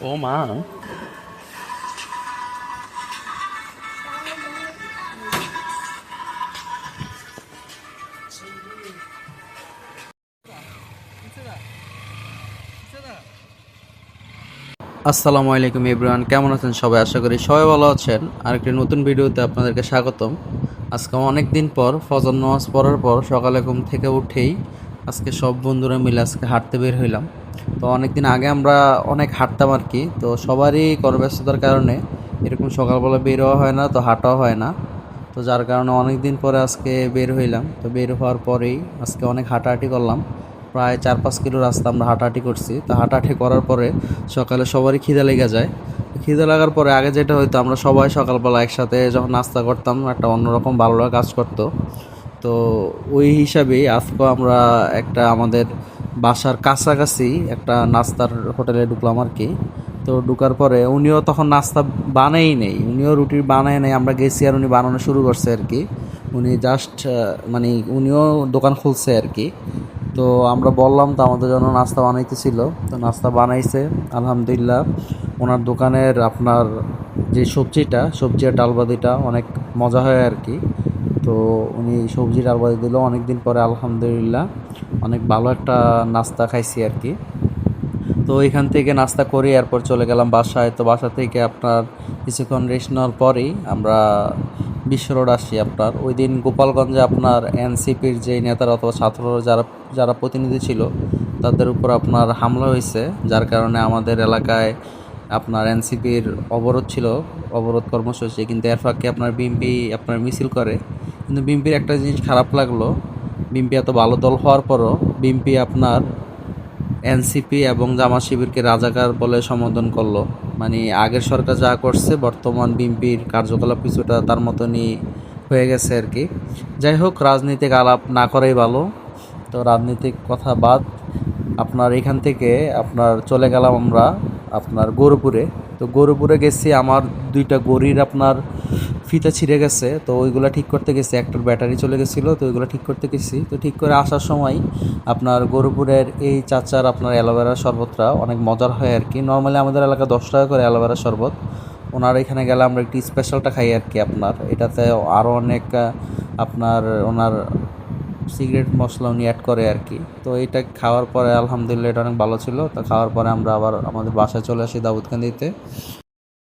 ও মা। আসসালামু আলাইকুম এভরিওয়ান, কেমন আছেন সবাই? আশা করি সবাই ভালো আছেন। আরেকটি নতুন ভিডিওতে আপনাদেরকে স্বাগতম। আজকে অনেক দিন পর ফজর নামাজ পড়ার পর সকালে ঘুম থেকে উঠেই আজকে সব বন্ধুরা মিলে আজকে হাঁটতে বের হইলাম। তো অনেক দিন আগে আমরা অনেক হাঁটতাম আর কি, তো সবারই কর্মব্যস্ততার কারণে এরকম সকালবেলা বের হওয়া হয় না, তো হাঁটাও হয় না। তো যার কারণে অনেক দিন পরে আজকে বের হইলাম। তো বের হওয়ার পরেই আজকে অনেক হাঁটাহাঁটি করলাম। প্রায় 4-5 কিলো রাস্তা আমরা হাঁটাহাঁটি করছি। তো হাঁটাহাঁটি করার পরে সকালে সবারই খিদে লেগে যায়। খিদে লাগার পরে আগে যেটা হইতো, আমরা সবাই সকালবেলা একসাথে যখন নাস্তা করতাম একটা অন্যরকম ভালো লাগা কাজ করতো। তো ওই হিসাবেই আজকে আমরা একটা আমাদের বাসার কাছাকাছি একটা নাস্তার হোটেলে ঢুকলাম আর কি। তো ঢুকার পরে উনিও তখন নাস্তা বানাই নেই, উনিও রুটি বানায় নেই, আমরা গেছি আর উনি বানানো শুরু করছে আর কি। উনি জাস্ট মানে উনিও দোকান খুলছে আর কি। তো আমরা বললাম, তো আমাদের জন্য নাস্তা বানাইতেছিল। তো নাস্তা বানাইছে আলহামদুলিল্লাহ। ওনার দোকানের আপনার যে সবজি আর ডালবাদিটা অনেক মজা হয় আর কি। তো উনি সবজি ডালবাদি দিল অনেক দিন পরে, আলহামদুলিল্লাহ অনেক ভালো একটা নাস্তা খাইছি আর কি। তো এখান থেকে নাস্তা করি এরপর চলে গেলাম বাসায়। তো বাসা থেকে আপনার কিছুক্ষণ রেস্ট নেওয়ার পরেই আমরা বিশ্ব রোড আসি। আপনার ওই দিন গোপালগঞ্জে আপনার এনসিপির যে নেতারা অথবা ছাত্ররা যারা যারা প্রতিনিধি ছিল তাদের উপর আপনার হামলা হয়েছে, যার কারণে আমাদের এলাকায় আপনার এনসিপির অবরোধ ছিল, অবরোধ কর্মসূচি। কিন্তু এর ফাঁকে আপনার বিএনপি আপনার মিছিল করে। কিন্তু বিএনপির একটা জিনিস খারাপ লাগলো, বিএনপি এত ভালো দল হওয়ার পরও বিএনপি আপনার এনসিপি এবং জামাত শিবিরকে রাজাকার বলে সম্বোধন করলো। মানে আগের সরকার যা করছে বর্তমান বিএনপির কার্যকলাপ কিছুটা তার মতনই হয়ে গেছে আর কি। যাই হোক, রাজনীতিক আলাপ না করাই ভালো। তো রাজনীতিক কথা বাদ, আপনার এখান থেকে আপনার চলে গেলাম আমরা আপনার গরুপুরে। তো গরুপুরে গেছি, আমার দুইটা গড়ির আপনার ফিতা ছিঁড়ে গেছে। তো ওইগুলো ঠিক করতে গেছি, একটার ব্যাটারি চলে গেছিলো, তো ওইগুলো ঠিক করতে গেছি। তো ঠিক করে আসার সময় আপনার গরুপুরের এই চাচার আপনার অ্যালোভেরার শরবতটা অনেক মজার হয় আর কি। নর্মালি আমাদের এলাকা 10 টাকা করে অ্যালোভেরার শরবত, ওনার এখানে গেলে আমরা একটু স্পেশালটা খাই আর কি। আপনার এটাতে আরও অনেক আপনার ওনার সিগারেট মশলা উনি অ্যাড করে আর কি। তো এটা খাওয়ার পরে আলহামদুলিল্লাহ এটা অনেক ভালো ছিল। তো খাওয়ার পরে আমরা আবার আমাদের বাসায় চলে আসি দাউদকান্দিতে।